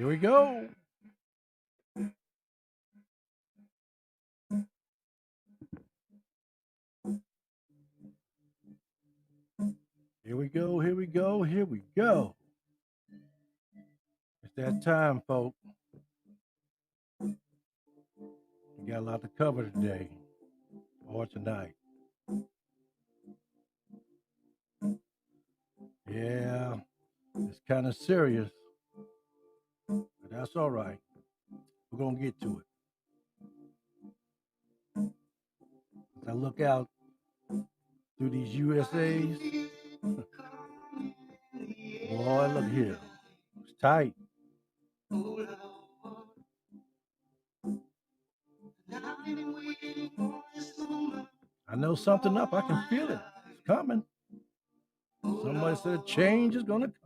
Here we go. Here we go. Here we go. Here we go. It's that time, folks. We got a lot to cover today or tonight. Yeah, it's kind of serious, but that's all right. We're going to get to it. As I look out through these USAs, boy, look here. It's tight. I know something up. I can feel it. It's coming. Somebody said change is going to come.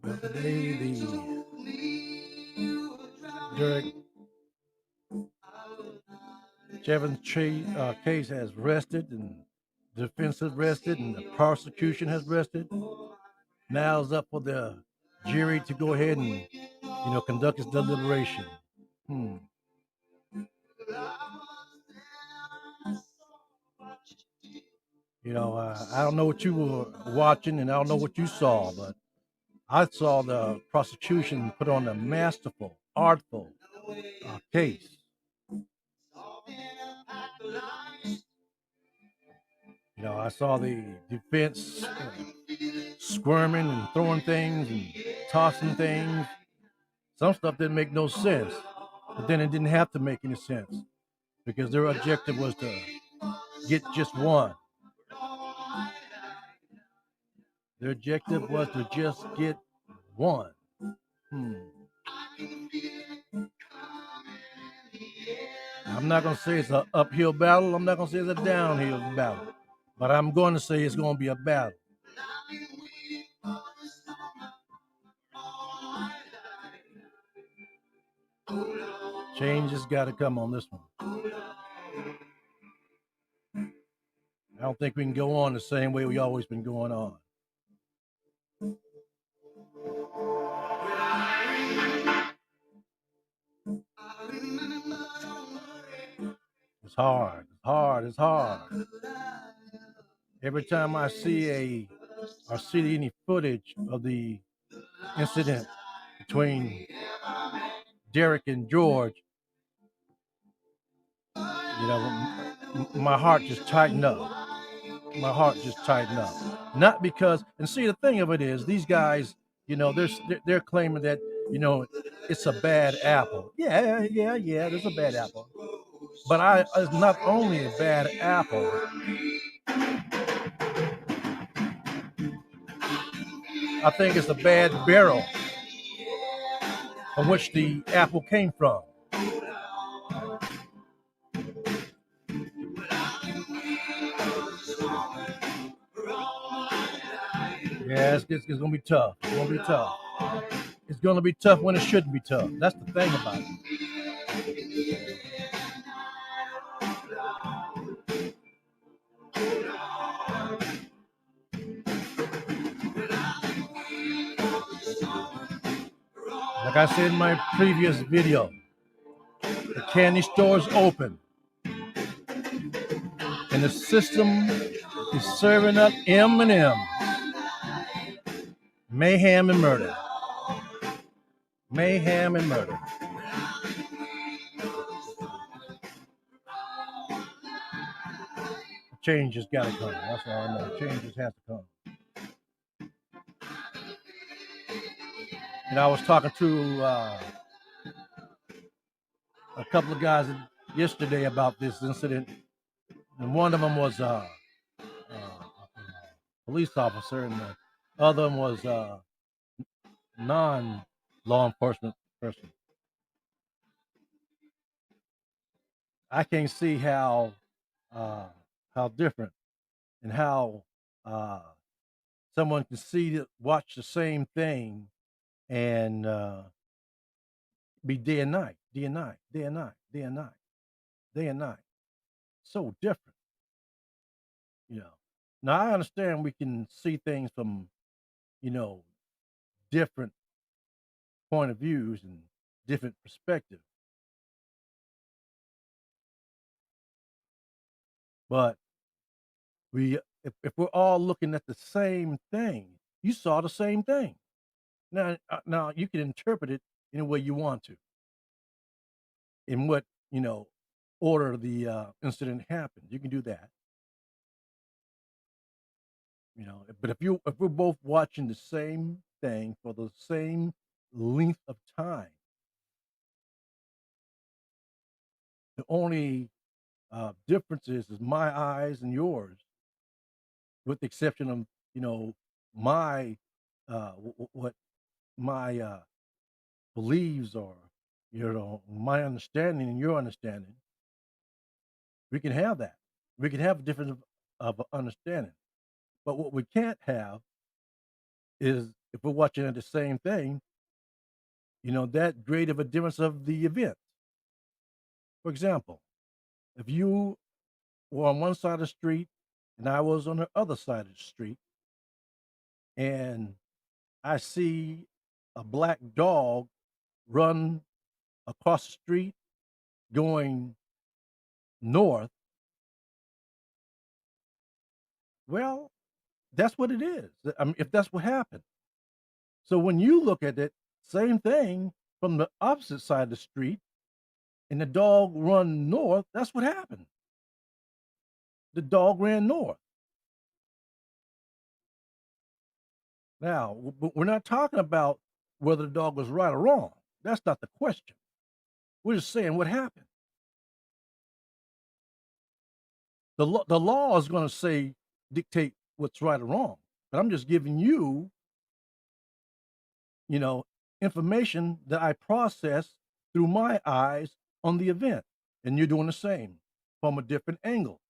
Well, today the Derek Chevron case has rested, and the defense has rested, and the prosecution has rested. Now it's up for the jury to go ahead and conduct its deliberation. Hmm. I don't know what you were watching, and I don't know what you saw, but I saw the prosecution put on a masterful, artful case. I saw the defense squirming and throwing things and tossing things. Some stuff didn't make no sense, but then it didn't have to make any sense because their objective was to get just one. Their objective was to just get one. Hmm. I'm not going to say it's an uphill battle. I'm not going to say it's a downhill battle. But I'm going to say it's going to be a battle. Change has got to come on this one. I don't think we can go on the same way we always been going on. It's hard. It's hard. It's hard. Every time I see any footage of the incident between Derek and George, my heart just tightened up. My heart just tightened up. Not because, and see, the thing of it is, these guys, they're claiming that, it's a bad apple. Yeah, there's a bad apple. But it's not only a bad apple. I think it's a bad barrel from which the apple came from. Yeah, it's gonna be tough. It's gonna be tough. It's gonna be tough when it shouldn't be tough. That's the thing about it. Like I said in my previous video, the candy store is open, and the system is serving up M&M, mayhem and murder, mayhem and murder. Change has got to come. That's all I know. Change just has to come. And I was talking to a couple of guys yesterday about this incident, and one of them was a police officer, and the other one was a non-law enforcement person. I can't see how different and how someone can watch the same thing and be day and night, day and night, day and night, day and night, day and night. So different, you know. Now I understand we can see things from, you know, different point of views and different perspectives, but if we're all looking at the same thing, you saw the same thing. Now you can interpret it any way you want to, in what you know order the incident happened. You can do that, you know. But if we're both watching the same thing for the same length of time, the only difference is my eyes and yours, with the exception of you know my what my beliefs are, you know, my understanding and your understanding. We can have that. We can have a difference of understanding. But what we can't have is if we're watching at the same thing, you know, that great of a difference of the event. For example, if you were on one side of the street and I was on the other side of the street, and I see a black dog run across the street going north, well, that's what it is. I mean, if that's what happened. So when you look at it, same thing from the opposite side of the street, and the dog run north, that's what happened. The dog ran north. Now, but we're not talking about whether the dog was right or wrong. That's not the question. We're just saying what happened. The law is going to say dictate what's right or wrong. But I'm just giving you, you know, information that I process through my eyes on the event, and you're doing the same from a different angle.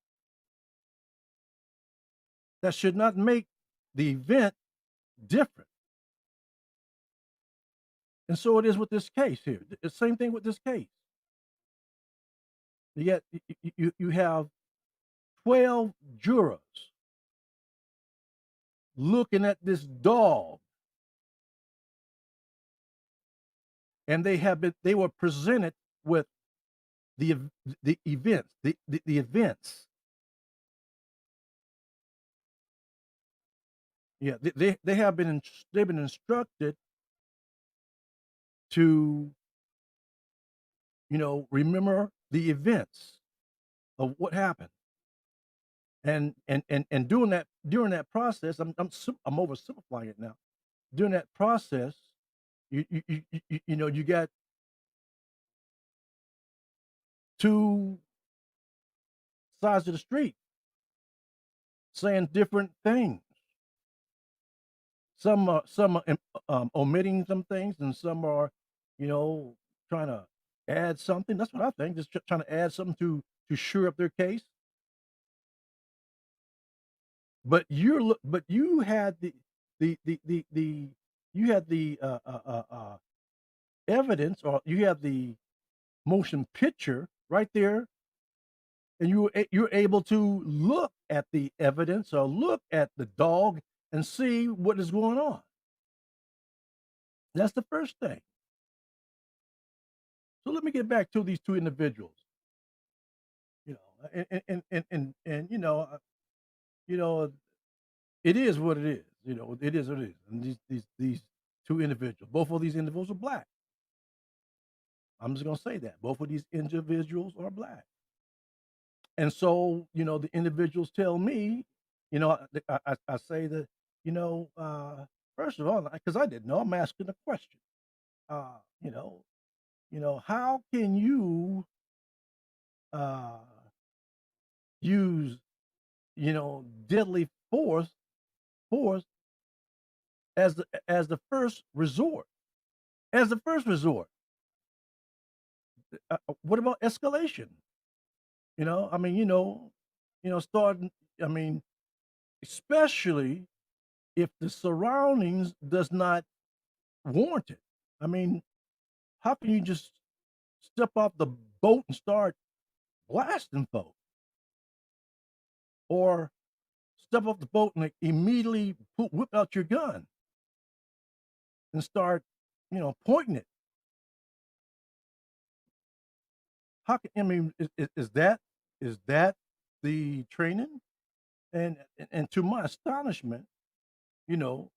That should not make the event different. And so it is with this case here. It's the same thing with this case. Yet you have 12 jurors looking at this dog, and they were presented with the the events. Yeah, they've been instructed to, you know, remember the events of what happened. And during that process, I'm oversimplifying it now. During that process, you know, you got two sides of the street saying different things. Some are omitting some things, and some are, you know, trying to add something. That's what I think. Just trying to add something to shore up their case. But you had the you had the evidence, or you have the motion picture right there, and you're able to look at the evidence or look at the dog and see what is going on. That's the first thing. So let me get back to these two individuals. You know, you know, it is what it is. You know, it is what it is. And these two individuals, both of these individuals are black. I'm just gonna say that both of these individuals are black. And so, you know, the individuals tell me, you know, I say that, you know, first of all, because I didn't know, I'm asking a question. Uh, you know, how can you uh, use, you know, deadly force as the first resort? As the first resort, what about escalation? You know, I mean, starting. I mean, especially if the surroundings does not warrant it. I mean, how can you just step off the boat and start blasting folks, or step off the boat and like, immediately whip out your gun and start, pointing it? How can I mean? Is that the training? And to my astonishment, you know,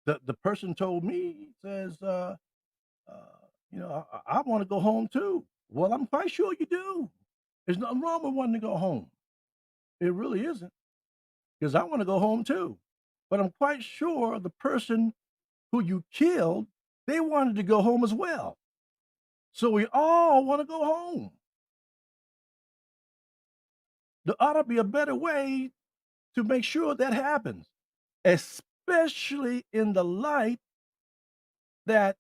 the person told me, says, I want to go home too. Well, I'm quite sure you do. There's nothing wrong with wanting to go home. It really isn't, because I want to go home too. But I'm quite sure the person who you killed, they wanted to go home as well. So we all want to go home. There ought to be a better way to make sure that happens, especially in the light that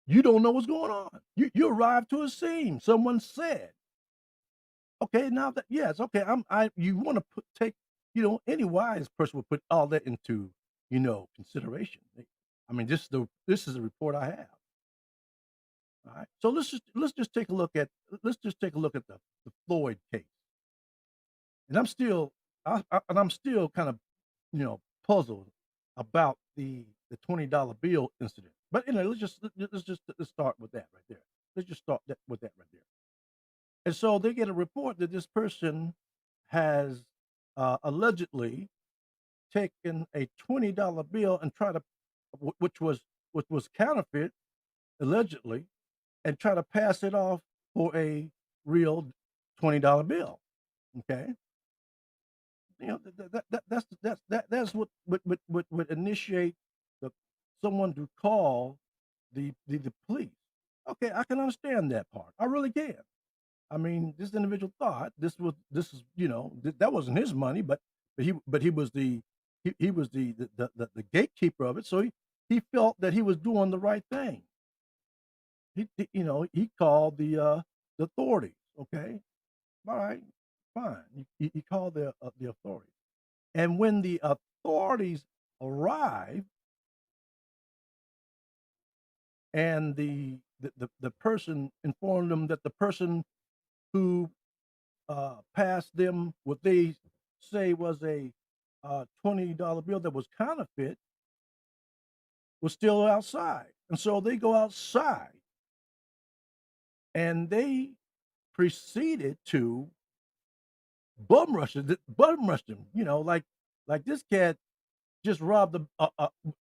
you don't know what's going on. You arrive to a scene. Someone said, okay, now that, yes, okay, you want to take, any wise person would put all that into, consideration. I mean, this is a report I have. All right. So let's just take a look at the Floyd case. And I'm still kind of, puzzled about the $20 bill incident. But anyway, let's start with that right there. Let's just start with that right there. And so they get a report that this person has allegedly taken a $20 bill and tried to, which was counterfeit, allegedly, and try to pass it off for a real $20 bill. Okay, that's what would initiate the someone to call the police. Okay, I can understand that part. I really can. I mean, this individual thought this is that wasn't his money, but he was he was the gatekeeper of it, so he felt that he was doing the right thing. He called the authorities. Okay, all right, fine. He called the authorities, and when the authorities arrived, and the person informed them that the person who passed them what they say was a $20 bill that was counterfeit was still outside. And so they go outside and they proceeded to bum rush him, like this cat just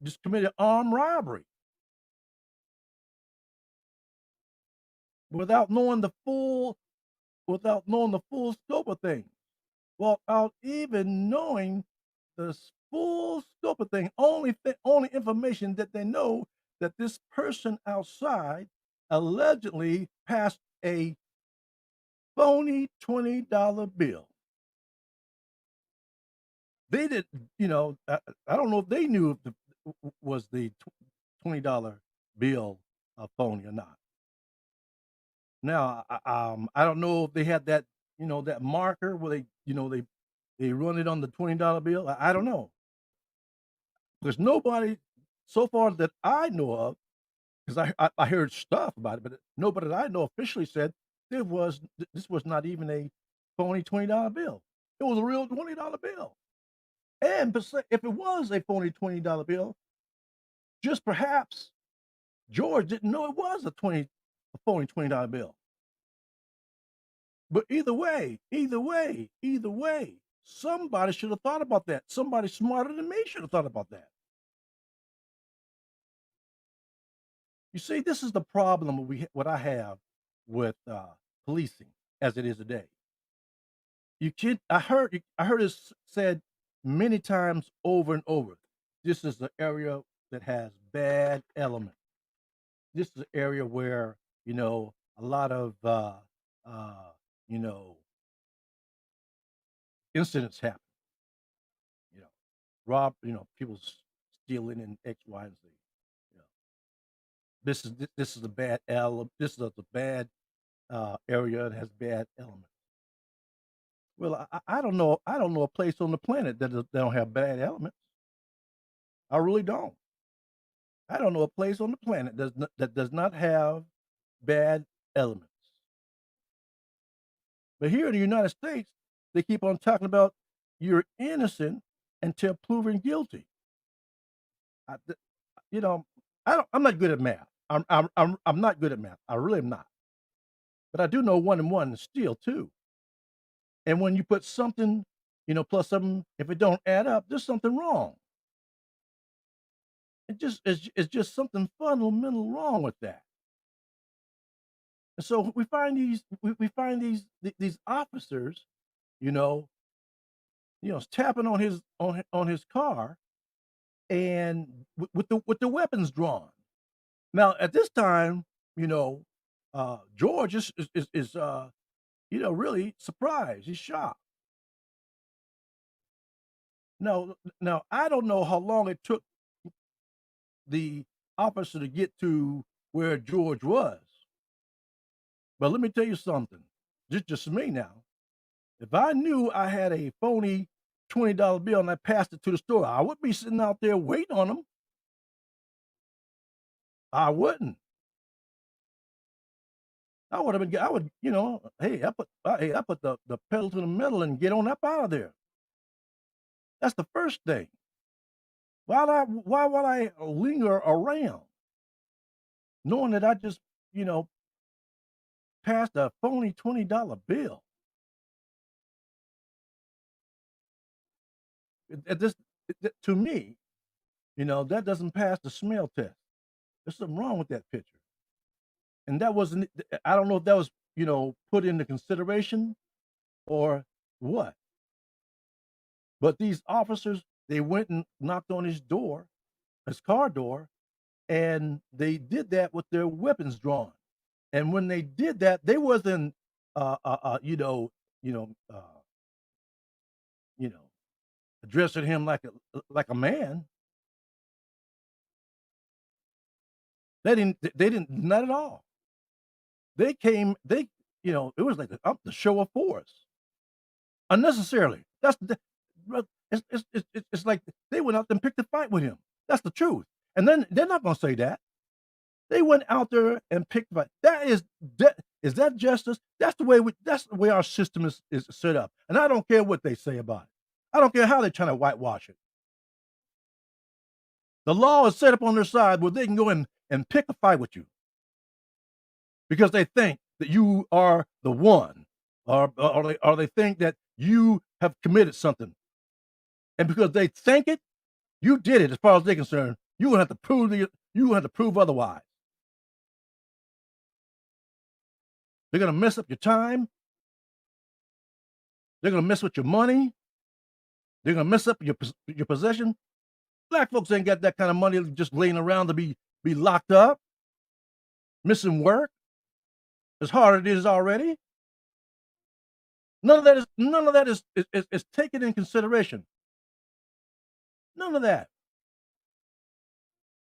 just committed armed robbery without knowing the full scope of things. Without even knowing the full scope of things, only information that they know that this person outside allegedly passed a phony $20 bill. They did, I don't know if they knew if was the $20 bill a phony or not. Now, I don't know if they had that, that marker where they run it on the $20 bill. I don't know. There's nobody so far that I know of, because I heard stuff about it, but nobody that I know officially said this was not even a phony $20 bill. It was a real $20 bill. And if it was a phony $20 bill, just perhaps George didn't know it was a phony $20 bill. But either way, somebody should have thought about that. Somebody smarter than me should have thought about that. You see, this is the problem what I have with policing as it is today. You can't. I heard it said many times over and over. This is the area that has bad elements. This is an area where a lot of uh, you know incidents happen. You know, people stealing and X, Y, and Z. You know, this is a bad element. This is a bad area that has bad elements. Well, I don't know. I don't know a place on the planet that don't have bad elements. I really don't. I don't know a place on the planet that does not have bad elements. But here in the United States, they keep on talking about you're innocent until proven guilty. I, th- you know, I'm not good at math. I'm not good at math. I really am not. But I do know one and one is still two. And when you put something, plus something, if it don't add up, there's something wrong. It's just something fundamental wrong with that. And so we find these officers, you know, tapping on his car and with the weapons drawn. Now at this time, George is really surprised. He's shocked. Now I don't know how long it took the officer to get to where George was, but let me tell you something. Just me now. If I knew I had a phony $20 bill and I passed it to the store, I wouldn't be sitting out there waiting on them. I wouldn't. I would have been. I would, I put the pedal to the metal and get on up out of there. That's the first thing. Why would I linger around, knowing that I just, you know, passed a phony $20 bill? This, to me, that doesn't pass the smell test. There's something wrong with that picture. And that wasn't. I don't know if that was, put into consideration or what. But these officers, they went and knocked on his car door, and they did that with their weapons drawn. And when they did that, they wasn't, uh, uh, uh, you know, you know, uh, you know, addressing him like a man. They didn't, not at all. They came, it was like the show of force unnecessarily. It's like they went out and picked a fight with him. That's the truth. And then they're not going to say that. They went out there and picked fight. Is that justice? That's the way our system is set up. And I don't care what they say about it. I don't care how they're trying to whitewash it. The law is set up on their side where they can go in and pick a fight with you because they think that you are the one, or they think that you have committed something. And because they think it, you did it. As far as they're concerned, you have to prove otherwise. They're gonna mess up your time. They're gonna mess with your money. They're gonna mess up your possession. Black folks ain't got that kind of money just laying around to be locked up, missing work, as hard as it is already. None of that is taken in consideration. None of that.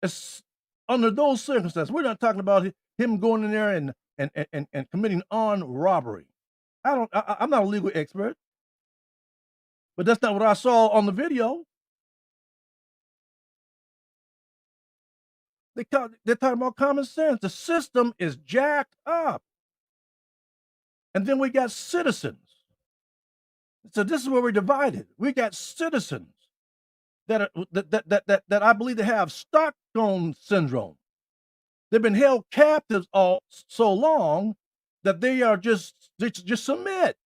It's under those circumstances. We're not talking about him going in there and committing armed robbery. I'm not a legal expert, but that's not what I saw on the video. They're talking about common sense. The system is jacked up. And then we got citizens. So this is where we're divided. We got citizens that I believe they have Stockholm syndrome. They've been held captives all so long that they just submit.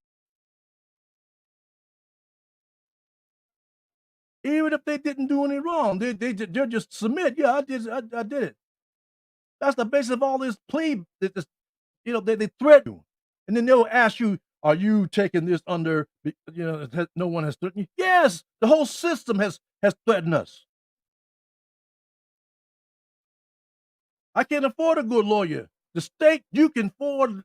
Even if they didn't do any wrong, they just submit. Yeah, I did it. That's the basis of all this plea. They threaten you, and then they'll ask you, "Are you taking this under? No one has threatened you." Yes, the whole system has threatened us. I can't afford a good lawyer. The state, you can afford.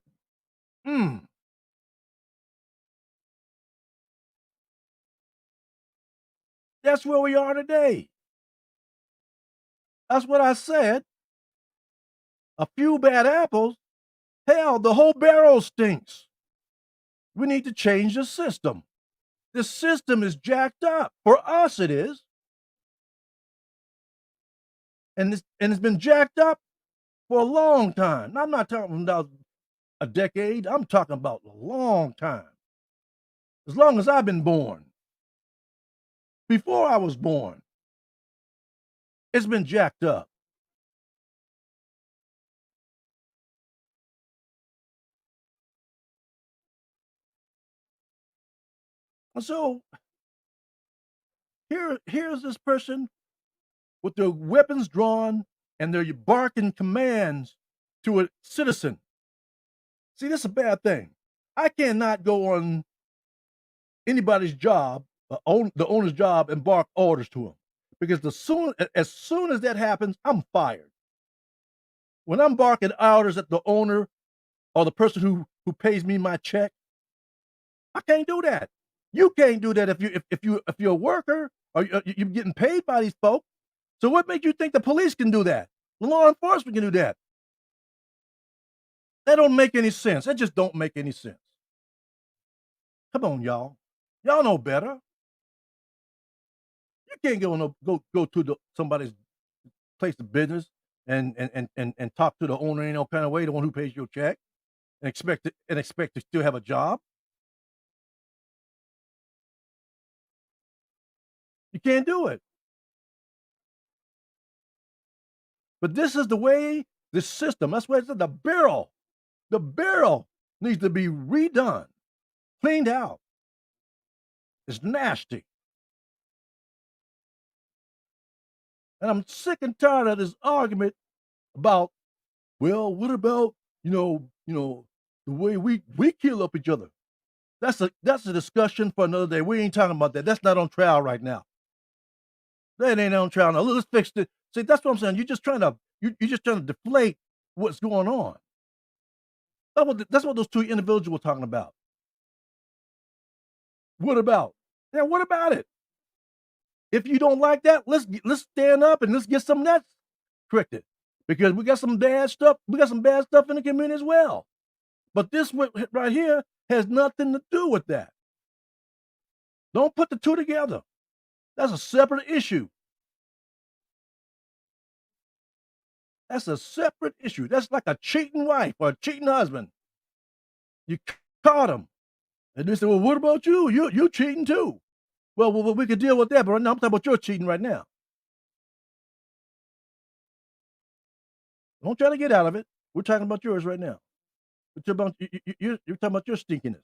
That's where we are today. That's what I said. A few bad apples. Hell, the whole barrel stinks. We need to change the system. The system is jacked up. For us, it is. and it's been jacked up for a long time. Now, I'm not talking about a decade. I'm talking about a long time. As long as I've been born, before I was born, it's been jacked up. And so here's this person with their weapons drawn and they're barking commands to a citizen. See, this is a bad thing. I cannot go on anybody's job, the owner's job, and bark orders to him because as soon as that happens, I'm fired. When I'm barking orders at the owner or the person who pays me my check, I can't do that. You can't do that if you're a worker or you're getting paid by these folks. So what makes you think the police can do that? The law enforcement can do that? That don't make any sense. That just don't make any sense. Come on, y'all. Y'all know better. You can't go to somebody's place of business and talk to the owner in no kind of way, the one who pays your check, and expect to still have a job. You can't do it. But this is the way the system. That's why I said the barrel needs to be redone, cleaned out. It's nasty. And I'm sick and tired of this argument about, well, what about, the way we kill up each other? That's a discussion for another day. We ain't talking about that. That's not on trial right now. That ain't on trial now. Let's fix it. See, that's what I'm saying. You're just trying to deflate what's going on. That's what those two individuals were talking about. What about? Yeah, what about it? If you don't like that, let's stand up and let's get some of that corrected. Because we got some bad stuff. We got some bad stuff in the community as well. But this right here has nothing to do with that. Don't put the two together. That's a separate issue. That's a separate issue. That's like a cheating wife or a cheating husband. You caught him. And they say, well, what about you? You cheating too. Well, we could deal with that, but right now I'm talking about your cheating right now. Don't try to get out of it. We're talking about yours right now. You're talking about your stinkiness.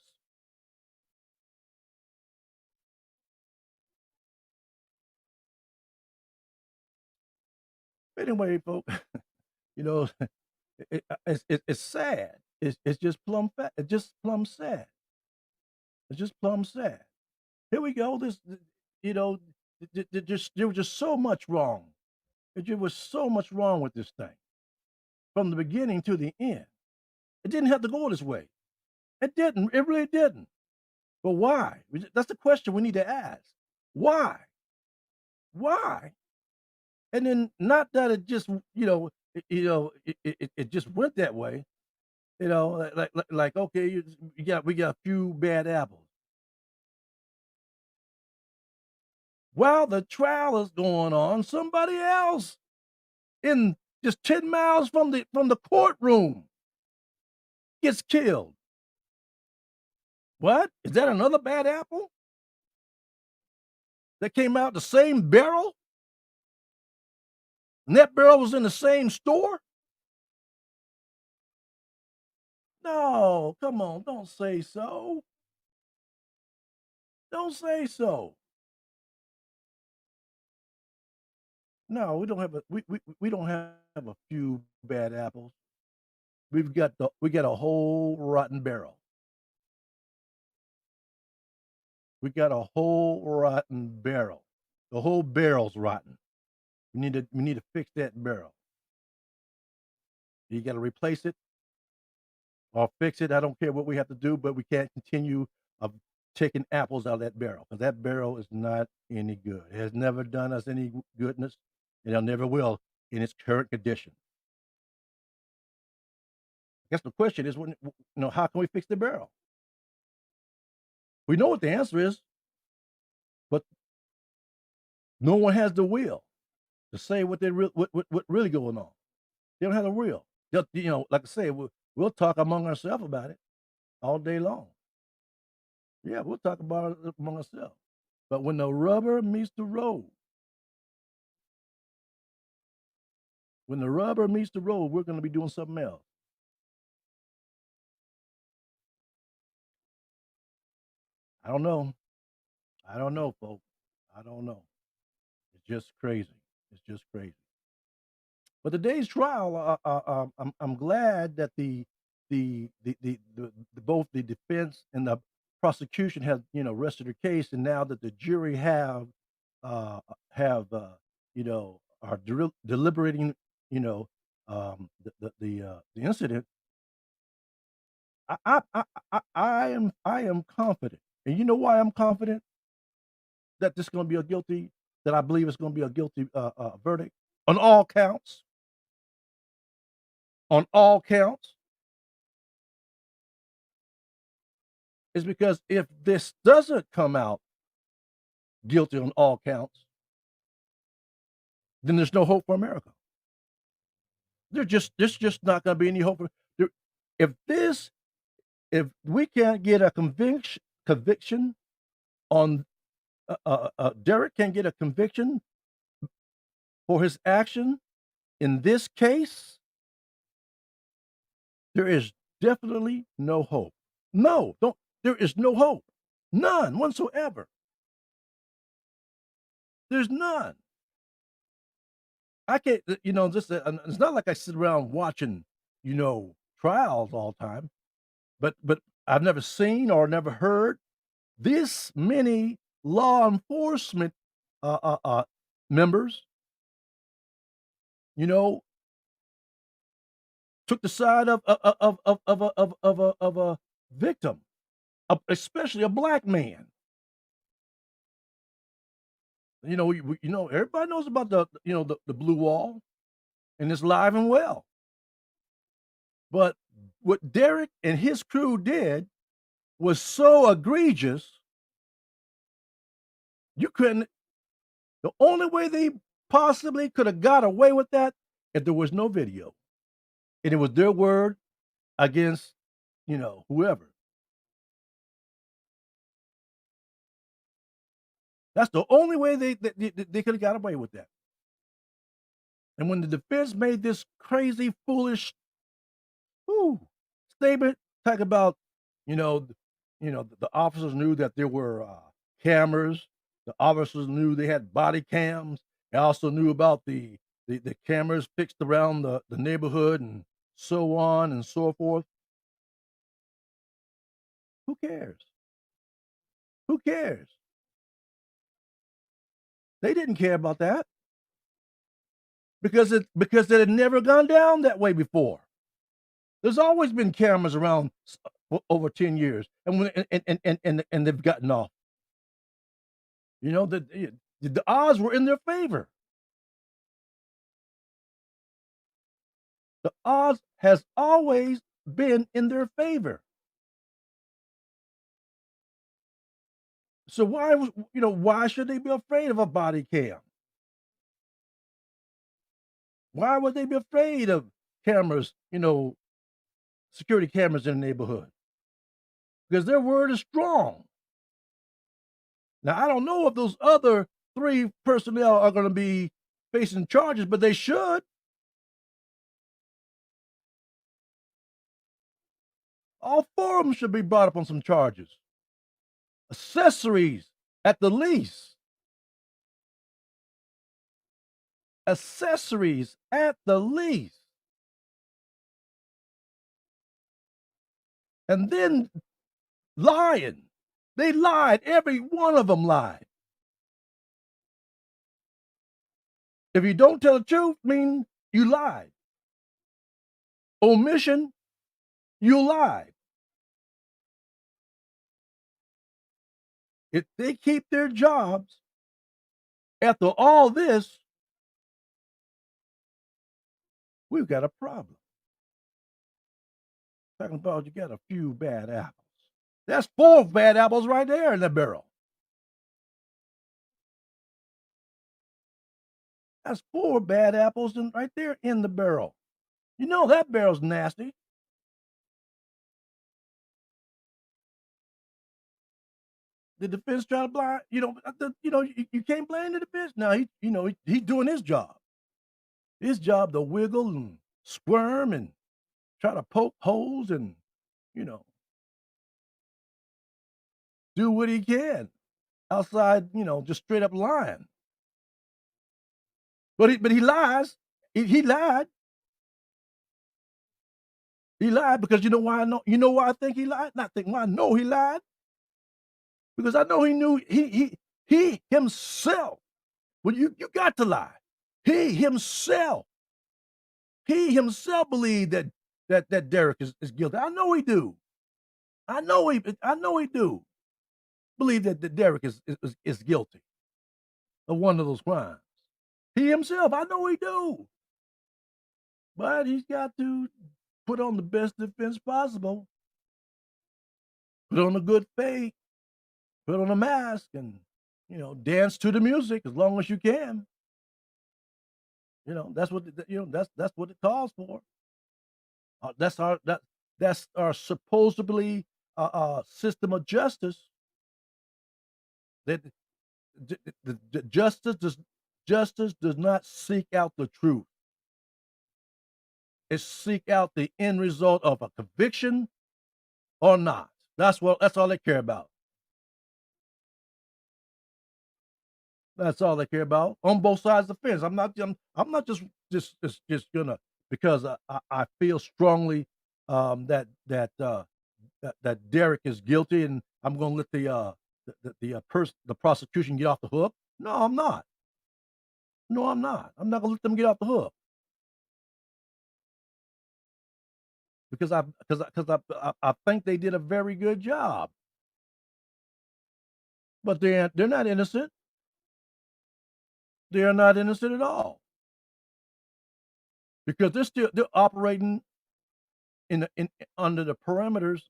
Anyway, folks, you know, it's sad. It's just plumb fat. It's just plumb sad. It's just plumb sad. Here we go. You know, there was just so much wrong. There was so much wrong with this thing from the beginning to the end. It didn't have to go this way. It didn't. It really didn't. But why? That's the question we need to ask. Why? Why? And then not that it just it just went that way. Like okay, we got a few bad apples. While the trial is going on, somebody else in just 10 miles from the courtroom gets killed. What? Is that another bad apple that came out the same barrel? And that barrel was in the same store? No, come on, don't say so. Don't say so. No, we don't have a few bad apples. We got a whole rotten barrel. We got a whole rotten barrel. The whole barrel's rotten. We need to fix that barrel. You got to replace it or fix it. I don't care what we have to do, but we can't continue of taking apples out of that barrel because that barrel is not any good. It has never done us any goodness, and it never will in its current condition. I guess the question is, how can we fix the barrel? We know what the answer is, but no one has the will. to say what they what really going on. They don't have the real. They'll, like I say, we'll talk among ourselves about it all day long. Yeah, we'll talk about it among ourselves. But when the rubber meets the road, when the rubber meets the road, we're going to be doing something else. I don't know. I don't know, folks. I don't know. It's just crazy. It's just crazy. But today's trial, I'm glad that both the defense and the prosecution have rested their case, and now that the jury have are deliberating the incident. I am confident, and you know why I'm confident that this is going to be a guilty. That I believe it's going to be a guilty verdict on all counts. On all counts. Is because if this doesn't come out guilty on all counts, then there's no hope for America. There's just not going to be any hope for there. If this, if we can't get a conviction on Derek can't get a conviction for his action in this case, there is definitely no hope. No, don't. There is no hope, none whatsoever. There's none. I can't, just it's not like I sit around watching, trials all the time, but I've never seen or never heard this many law enforcement members, you know, took the side of a victim, especially a black man. Everybody knows about the blue wall, and it's live and well. But what Derek and his crew did was so egregious. You couldn't. The only way they possibly could have got away with that if there was no video, and it was their word against, whoever. That's the only way they could have got away with that. And when the defense made this crazy, foolish, whoo, statement, talk about, you know, the officers knew that there were cameras. The officers knew they had body cams. They also knew about the cameras fixed around the neighborhood and so on and so forth. Who cares? Who cares? They didn't care about that because it had never gone down that way before. There's always been cameras around for over 10 years, and when and they've gotten off. The odds were in their favor. The odds has always been in their favor. So why should they be afraid of a body cam? Why would they be afraid of cameras, security cameras in the neighborhood? Because their word is strong. Now, I don't know if those other 3 personnel are gonna be facing charges, but they should. All 4 of them should be brought up on some charges. Accessories at the least. Accessories at the least. And then lying. They lied. Every one of them lied. If you don't tell the truth, mean you lied. Omission, you lied. If they keep their jobs after all this, we've got a problem. Talking about you got a few bad apples. That's 4 bad apples right there in the barrel. That's 4 bad apples in right there in the barrel. You know that barrel's nasty. The defense try to blind, you can't blame the defense. Now he's doing his job. His job to wiggle and squirm and try to poke holes and, you know, do what he can outside, just straight up lying. But he lies. He lied. He lied because you know why I think he lied? Not think why I know he lied. Because I know he knew he himself. Well, you got to lie. He himself, he himself believed that Derek is guilty. I know he do. I know he do believe that Derek is guilty of one of those crimes. He himself, I know he do. But he's got to put on the best defense possible, put on a good faith, put on a mask, and dance to the music as long as you can. That's what it calls for. That's our supposedly system of justice. That the justice does not seek out the truth. It seek out the end result of a conviction or not. That's all they care about. That's all they care about on both sides of the fence. I'm not just gonna because I feel strongly that Derek is guilty, and I'm gonna let the prosecution get off the hook. No, I'm not. No, I'm not. I'm not gonna let them get off the hook because I think they did a very good job, but they're not innocent. They are not innocent at all because they're operating in under the parameters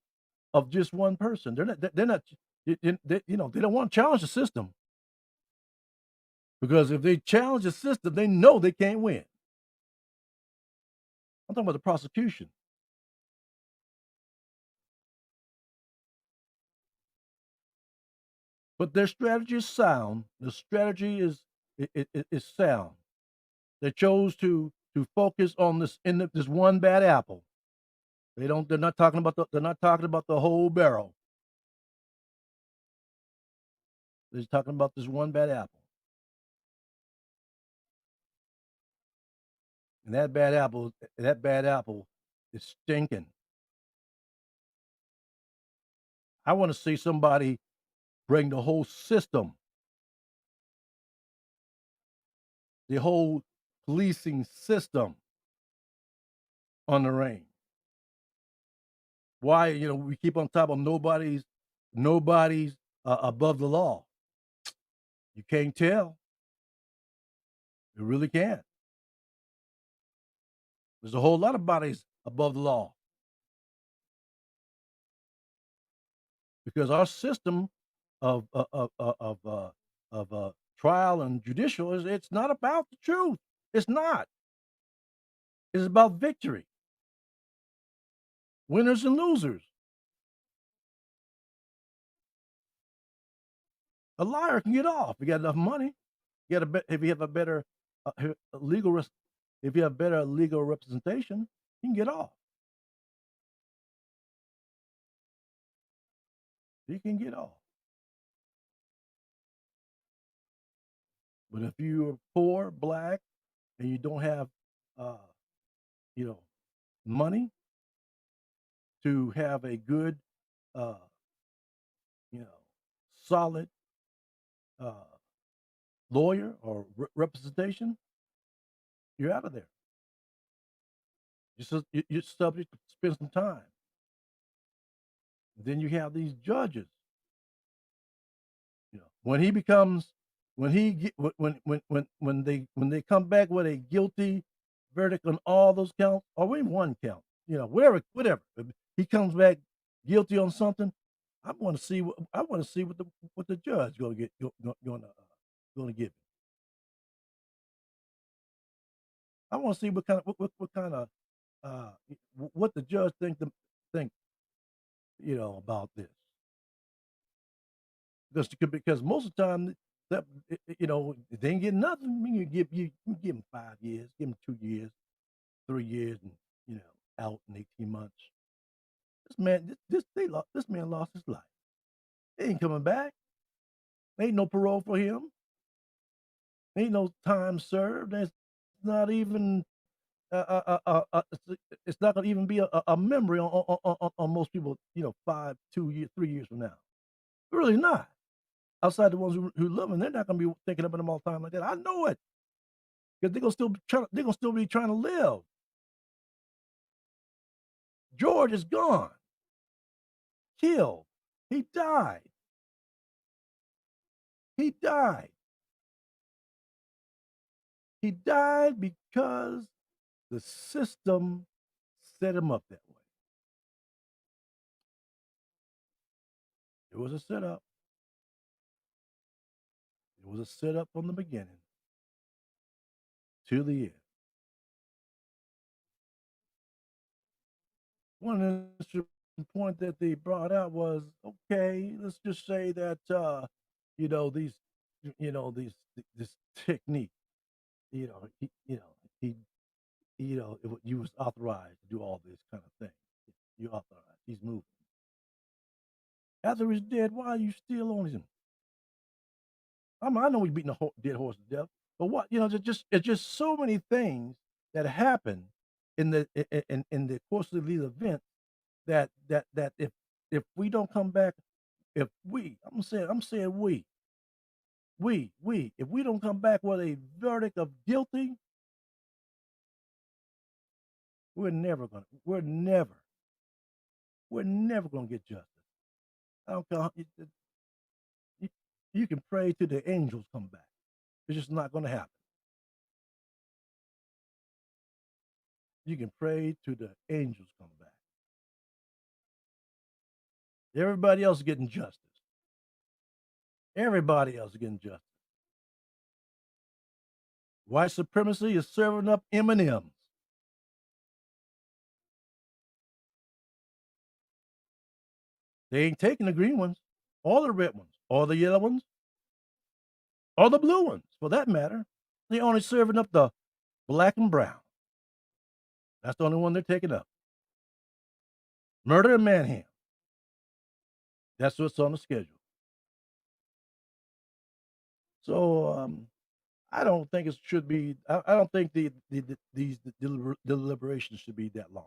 of just one person. They're not they don't want to challenge the system because if they challenge the system, they know they can't win. I'm talking about the prosecution, but their strategy is sound. The strategy is sound. They chose to focus on this one bad apple. They're not talking about the whole barrel. They're talking about this one bad apple. And that bad apple is stinking. I want to see somebody bring the whole system, the whole policing system on the reign. Why, we keep on top of nobody's above the law. You can't tell. You really can't. There's a whole lot of bodies above the law because our system of trial and judicial it's not about the truth. It's not. It's about victory, winners and losers. A liar can get off. If you got enough money. If you have a better legal if you have better legal representation, you can get off. You can get off. But if you're poor, black, and you don't have, uh, you know, money to have a good, uh, you know, solid uh, lawyer or representation, you're out of there. You're subject to spend some time. Then you have these judges. When he becomes, when he get, when they come back with a guilty verdict on all those counts, or even one count, whatever. If he comes back guilty on something. I want to see what the judge going to get going to give. I want to see what kind of what the judge think about this because most of the time that they ain't getting nothing. You give them 5 years, give them 2 years, 3 years, and out in 18 months. This man, this man lost his life. He ain't coming back. Ain't no parole for him. Ain't no time served. There's not even it's not going to even be a memory on most people. 5, 2 years, 3 years from now. Really not. Outside the ones who love him, they're not going to be thinking about him all the time like that. I know it because they're gonna still be trying to live. George is gone, killed. He died. He died. He died because the system set him up that way. It was a setup. It was a setup from the beginning to the end. One interesting point that they brought out was okay. Let's just say that you know these, this technique. You know, he, you know, he, you was authorized to do all this kind of thing. You authorized. He's moving. After he's dead, why are you still on him? I know he's beating a dead horse to death, but what it's just so many things that happen in the course of these events that if we don't come back, if we I'm saying we if we don't come back with a verdict of guilty, we're never gonna get justice. I don't care. You, you can pray till the angels come back. It's just not gonna happen. You can pray till the angels come back. Everybody else is getting justice. Everybody else is getting justice. White supremacy is serving up M&Ms. They ain't taking the green ones, or the red ones, or the yellow ones, or the blue ones, for that matter. They only serving up the black and brown. That's the only one they're taking up. Murder and manhunt. That's what's on the schedule. So I don't think it should be. I don't think these deliberations should be that long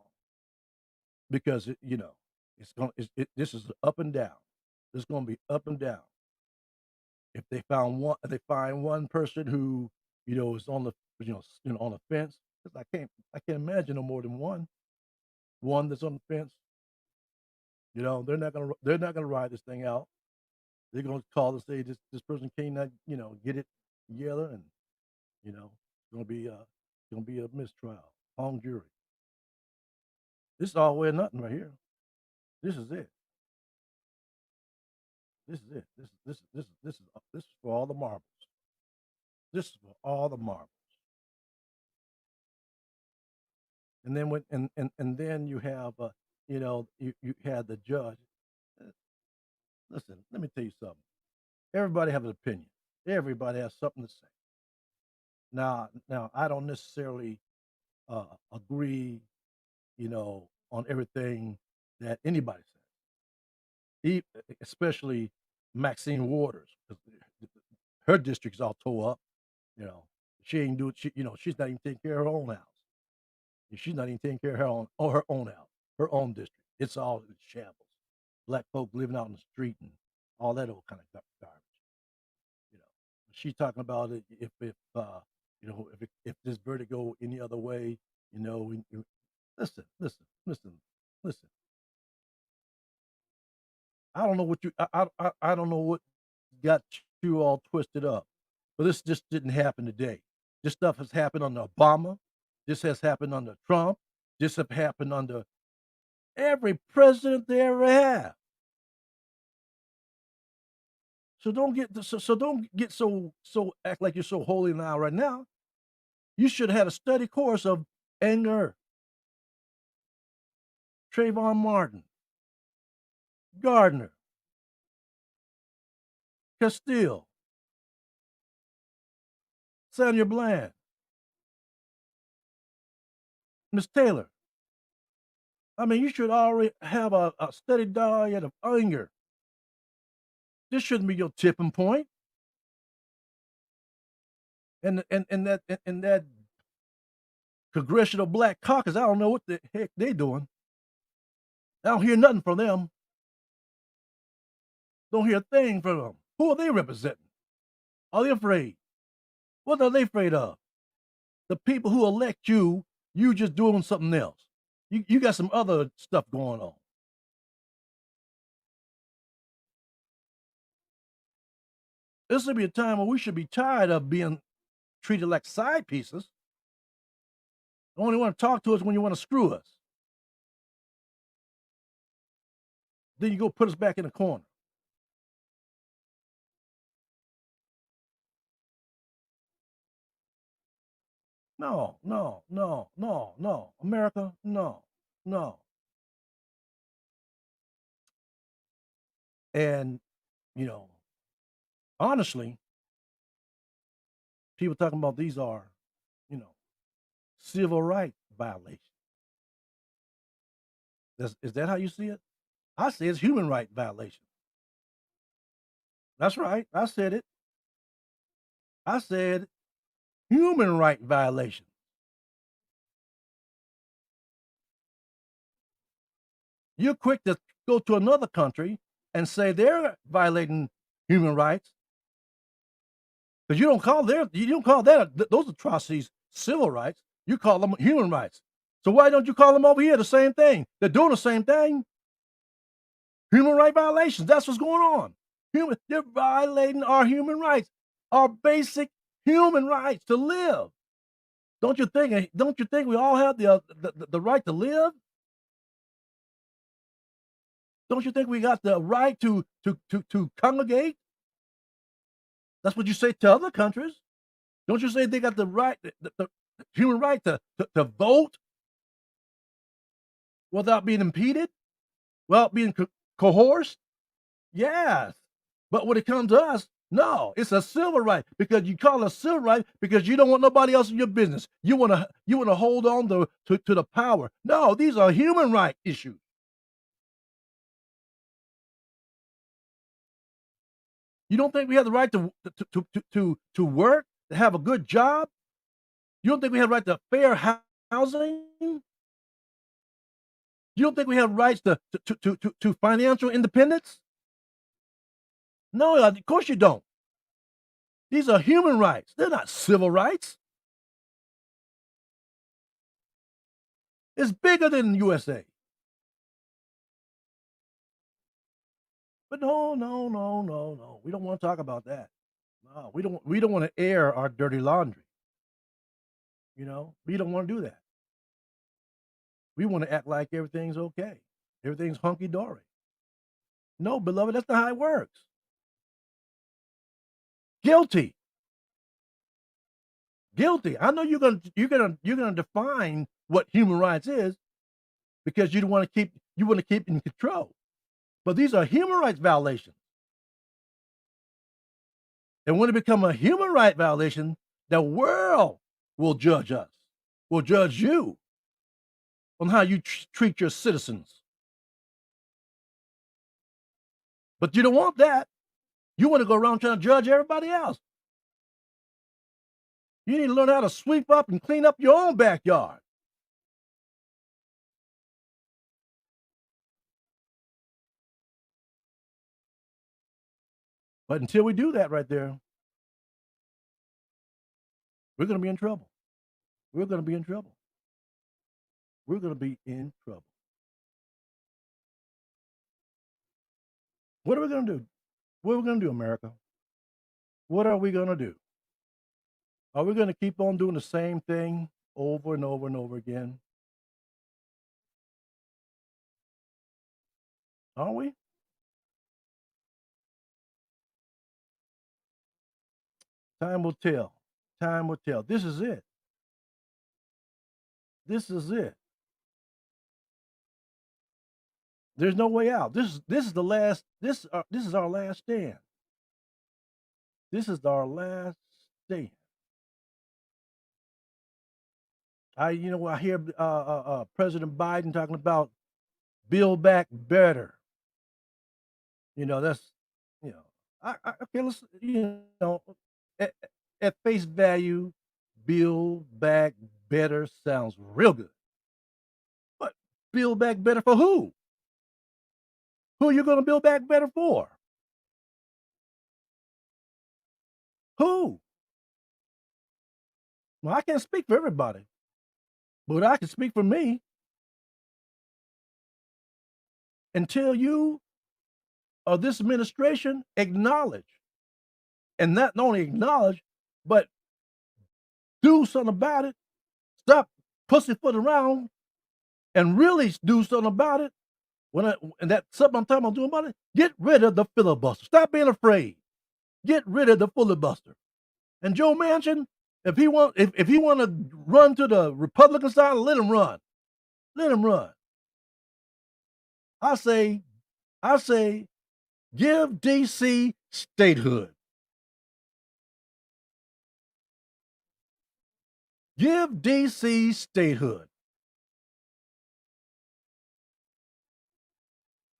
because it's going. This is up and down. It's going to be up and down. If they find one person who is on the on the fence, because I can't imagine no more than one that's on the fence. They're not gonna ride this thing out. They're gonna call and say this person cannot get it together, and it's gonna be a mistrial, hung jury. This is all way or nothing right here. This is it. This is it. This is for all the marbles. This is for all the marbles. And then and then you have you had the judge. Uh, Listen, let me tell you something. Everybody has an opinion. Everybody has something to say. Now I don't necessarily agree, on everything that anybody says, especially Maxine Waters. 'Cause her district's all tore up. You know, she ain't do it. She's not even taking care of her own house. She's not even taking care of her own house, her own district. It's all in shambles. Black folk living out in the street and all that old kind of garbage. You know, she's talking about it. If this verdict go any other way, listen. I don't know what I don't know what got you all twisted up, but this just didn't happen today. This stuff has happened under Obama. This has happened under Trump. This have happened under every president they ever have. So don't get so don't get so act like you're so holy now right now. You should have had a study course of anger, Trayvon Martin, Gardner, Castile, Sonia Bland, Miss Taylor. I mean, you should already have a steady diet of anger. This shouldn't be your tipping point. And that Congressional Black Caucus, I don't know what the heck they doing. I don't hear nothing from them. Don't hear a thing from them. Who are they representing? Are they afraid? What are they afraid of? The people who elect you, you just doing something else. You got some other stuff going on. This would be a time where we should be tired of being treated like side pieces. You only want to talk to us when you want to screw us. Then you go put us back in the corner. No, no, no, no, no. America, no, no. And, you know, honestly, people talking about these are, you know, civil rights violations. Is that how you see it? I say it's human rights violation. That's right. I said it. I said human right violation. You're quick to go to another country and say they're violating human rights because you don't call those atrocities civil rights. You call them human rights. So why don't you call them over here the same thing? They're doing the same thing. Human right violations. That's what's going on. They're violating our human rights, our basic human rights to live. Don't you think? Don't you think we all have the right to live? Don't you think we got the right to congregate? That's what you say to other countries. Don't you say they got the right, the human right to vote without being impeded, without being coerced? Yes. But when it comes to us, no, it's a civil right because you call it a civil right because you don't want nobody else in your business. You want to hold on to the power. No, these are human right issues. You don't think we have the right to work, to have a good job? You don't think we have right to fair housing? You don't think we have rights to financial independence? No, of course you don't. These are human rights. They're not civil rights. It's bigger than the USA. But no, no, no, no, no. We don't want to talk about that. No, we don't want to air our dirty laundry. We don't want to do that. We want to act like everything's okay. Everything's hunky dory. No, beloved, that's not how it works. Guilty. Guilty. I know you're gonna define what human rights is because you want to keep in control. But these are human rights violations. And when it become a human right violation, the world will judge us, will judge you on how you treat your citizens. But you don't want that. You want to go around trying to judge everybody else. You need to learn how to sweep up and clean up your own backyard. But until we do that right there, we're going to be in trouble. We're going to be in trouble. We're going to be in trouble. What are we going to do? What are we going to do, America? What are we going to do? Are we going to keep on doing the same thing over and over and over again? Are we? Time will tell. Time will tell. This is it. This is it. There's no way out. This is the last. This is our last stand. This is our last stand. I hear President Biden talking about build back better. That's you know I feel it's, at, at face value, build back better sounds real good. But build back better for who? Who are you going to build back better for? Who? Well, I can't speak for everybody, but I can speak for me. Until you or this administration acknowledge, and not only acknowledge, but do something about it. Stop pussyfoot around and really do something about it. And that's something I'm talking about doing about it. Get rid of the filibuster. Stop being afraid. Get rid of the filibuster. And Joe Manchin, if he want to run to the Republican side, let him run. Let him run. I say, give DC statehood. Give DC statehood.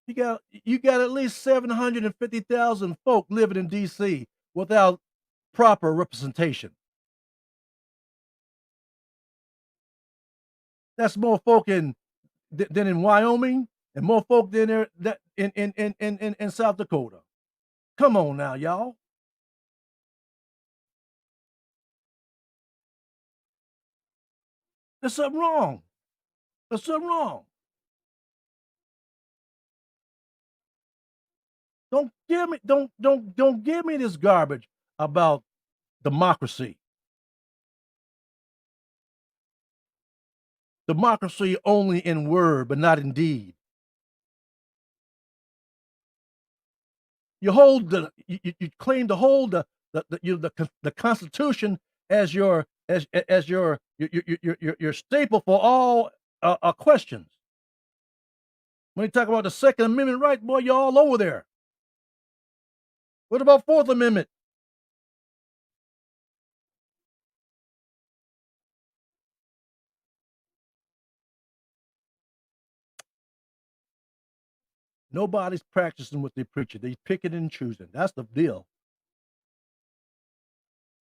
You got at least 750,000 folk living in DC without proper representation. That's more folk than in Wyoming, and more folk than there that in South Dakota. Come on now, y'all. There's something wrong. There's something wrong. Don't give me this garbage about democracy. Democracy only in word, but not in deed. You claim to hold the Constitution as your staple for all questions. When you talk about the Second Amendment right, boy, you're all over there. What about Fourth Amendment? Nobody's practicing what they preach. They pick it and choosing. That's the deal.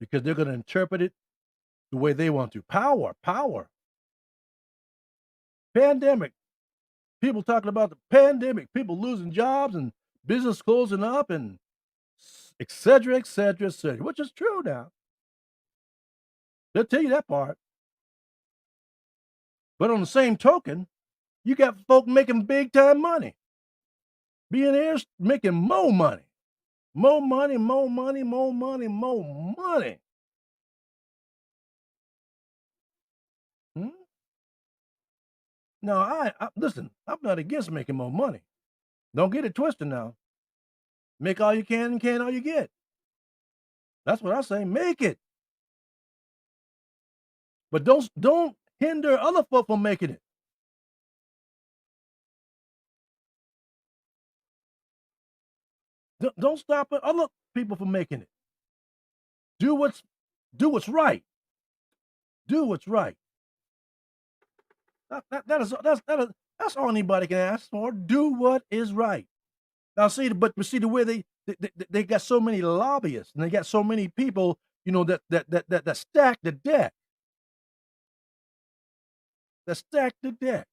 Because they're going to interpret it the way they want to. Power. Pandemic. People talking about the pandemic. People losing jobs and business closing up and et cetera, et cetera, et cetera, which is true now. They'll tell you that part. But on the same token, you got folk making big time money. Billionaires making more money. More money, more money, more money, more money. Hmm? Now, listen, I'm not against making more money. Don't get it twisted now. Make all you can and can all you get. That's what I say. Make it. But don't hinder other folk from making it. Don't stop other people from making it. Do what's right. Do what's right. That's all anybody can ask for. Do what is right. Now see the way they got so many lobbyists and they got so many people, that stack the deck. That stack the deck.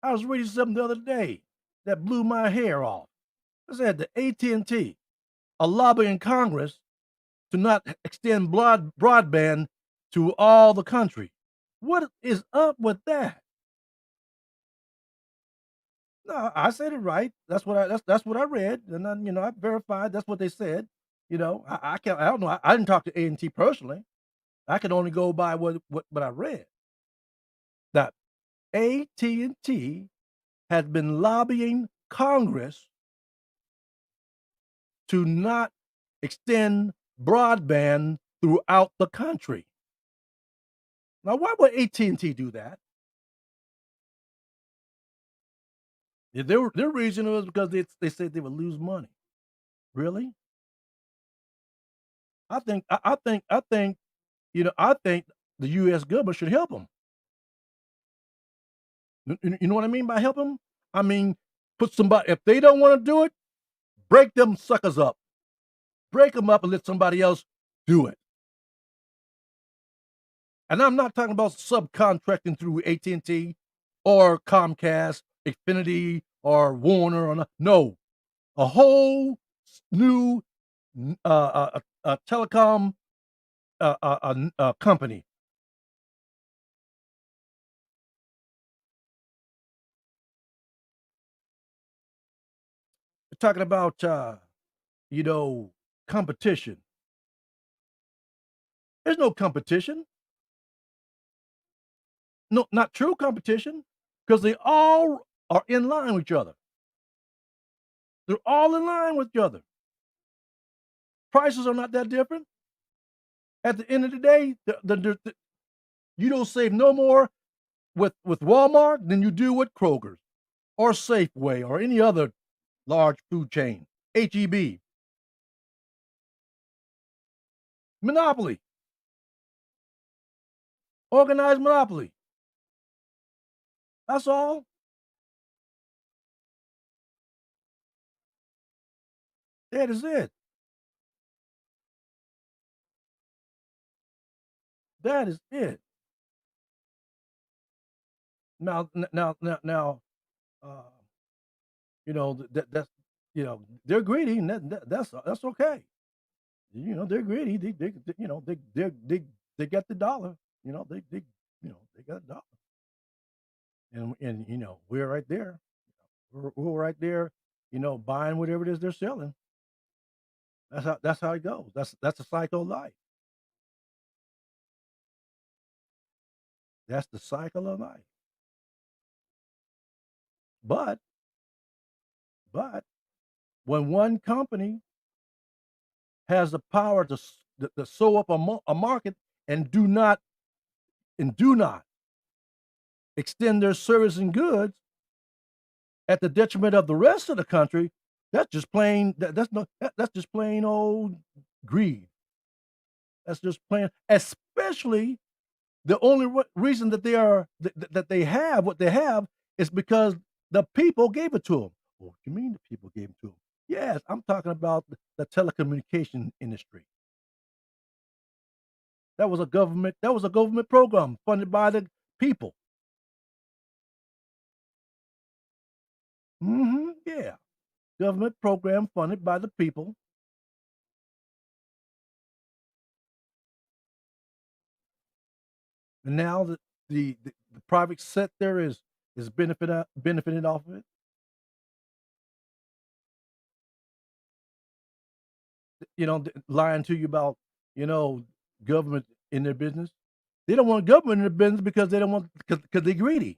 I was reading something the other day that blew my hair off. I said the AT&T are lobbying Congress to not extend broadband to all the country. What is up with that? No, I said it right. That's what I read, and then I verified. That's what they said. I can't. I don't know. I didn't talk to A&T personally. I can only go by what I read. That AT&T has been lobbying Congress to not extend broadband throughout the country. Now, why would AT&T do that? If their reason was because they said they would lose money. Really? I think I think the U.S. government should help them. You know what I mean by help them? I mean, put somebody if they don't want to do it, break them suckers up, break them up, and let somebody else do it. And I'm not talking about subcontracting through AT&T or Comcast, Xfinity, or Warner. Or no, a whole new telecom company. We're talking about you know competition. There's no competition. No, not true competition, because they all are in line with each other. They're all in line with each other. Prices are not that different. At the end of the day, you don't save no more with Walmart than you do with Kroger's or Safeway or any other large food chain. HEB, monopoly, organized monopoly. That's all. That is it. That is it. Now, uh, that's they're greedy, and that's okay. They're greedy. They get the dollar. They got a dollar, and we're right there. We're right there. Buying whatever it is they're selling. That's how it goes. That's the cycle of life. That's the cycle of life. But but when one company has the power to sew up a market and do not extend their service and goods at the detriment of the rest of the country, that's just plain that's just plain old greed. That's just plain, especially the only reason that they have what they have is because the people gave it to them. What do you mean the people gave it to them? Yes, I'm talking about the telecommunication industry. That was a government program funded by the people. Yeah, government program funded by the people. And now the private sector is benefiting off of it. Lying to you about you know government in their business. They don't want government in their business because they don't want because they're greedy.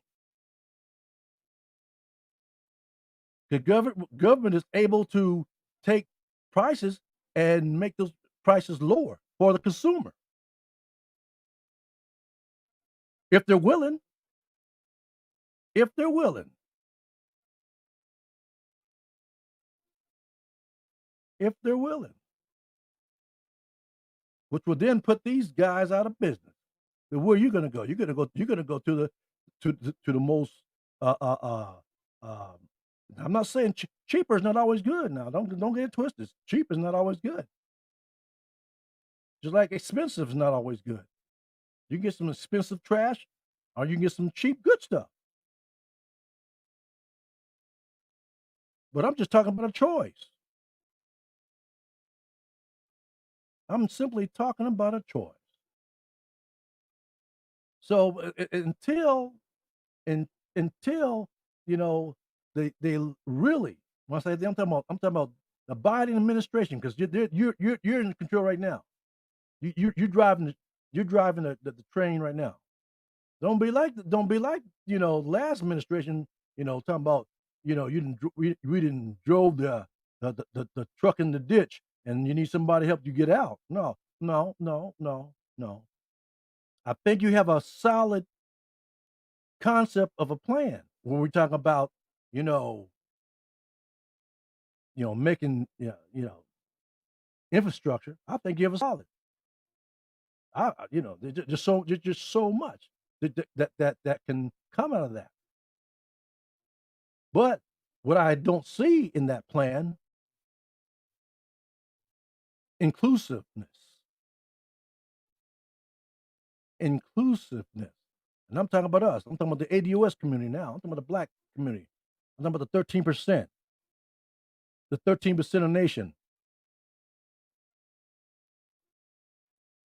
The government is able to take prices and make those prices lower for the consumer if they're willing. If they're willing, if they're willing, which will then put these guys out of business. Then where are you going to go? You're going to go to the most. Uh, uh, uh, uh, I'm not saying cheaper is not always good. Now, don't get it twisted. Cheap is not always good. Just like expensive is not always good. You can get some expensive trash, or you can get some cheap good stuff. But I'm just talking about a choice. I'm simply talking about a choice. So un, until you know they really when I say they, I'm talking about the Biden administration because you're in control right now. You're driving the train right now. Don't be like last administration. Talking about we didn't drove the truck in the ditch and you need somebody to help you get out. No, no, no, no, no. I think you have a solid concept of a plan when we talk about, you know, making, infrastructure. I think you have a solid. There's just so much that can come out of that. But what I don't see in that plan, inclusiveness, inclusiveness. And I'm talking about us. I'm talking about the ADOS community now. I'm talking about the black community. I'm talking about the 13%, the 13% of the nation.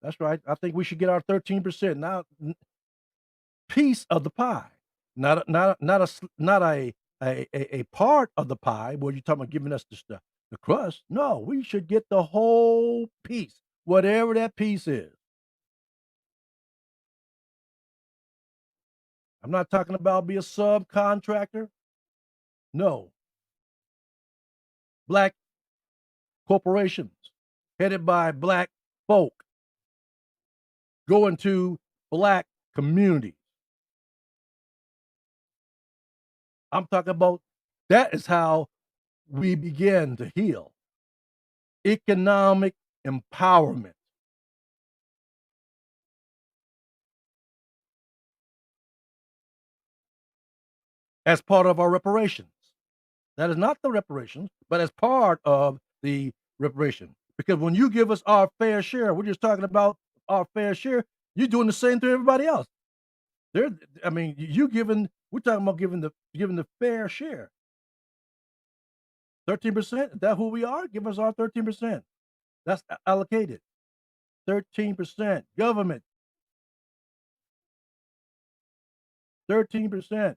That's right. I think we should get our 13% now, piece of the pie, not a part of the pie where you're talking about giving us the crust. No, we should get the whole piece, whatever that piece is. I'm not talking about be a subcontractor. No, black corporations headed by black folk going to black communities. I'm talking about that is how we begin to heal. Economic empowerment. As part of our reparations. That is not the reparations, but as part of the reparation. Because when you give us our fair share, we're just talking about our fair share, you're doing the same to everybody else. We're talking about giving the fair share. 13%, is that who we are? Give us our 13%. That's allocated. 13%. Government. 13%.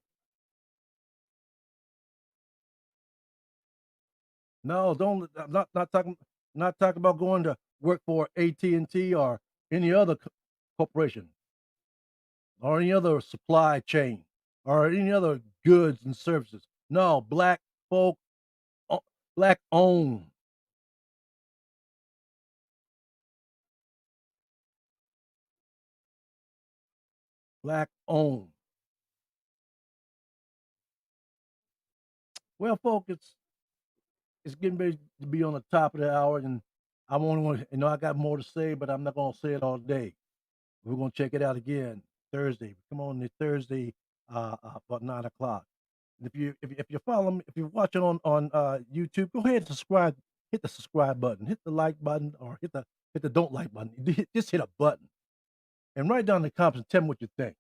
No, don't. I'm not talking about going to work for AT&T or any other corporation or any other supply chain or any other goods and services. No, black folk, black owned. Black owned. Well, folks, it's getting ready to be on the top of the hour, and I want to, I got more to say, but I'm not going to say it all day. We're going to check it out again Thursday. Come on, this Thursday, about 9 o'clock. And if you follow me, if you're watching on YouTube, go ahead and subscribe. Hit the subscribe button, hit the like button, or hit the don't like button. Just hit a button, and write down in the comments and tell me what you think.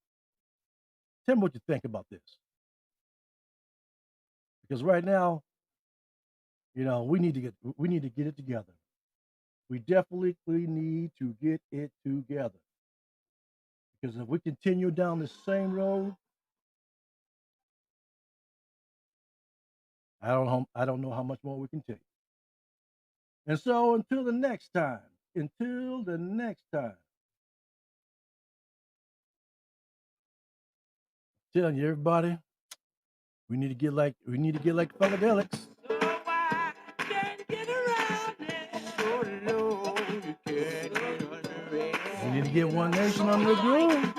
Tell me what you think about this, because right now, we need to get it together. We definitely need to get it together, because if we continue down the same road, I don't know how much more we can take. And so until the next time, telling you everybody, we need to get like Funkadelics. We need to get One Nation under the groove.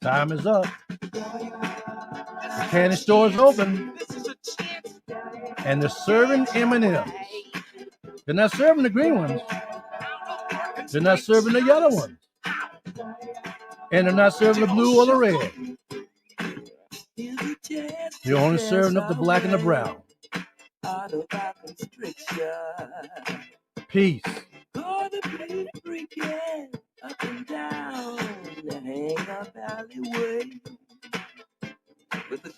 Time is up. The candy store is open, and they're serving M&Ms. They're not serving the green ones. They're not serving the yellow ones. And they're not serving the blue or the red. They're only serving up the black and the brown. Peace. Up and down the hang up alleyway.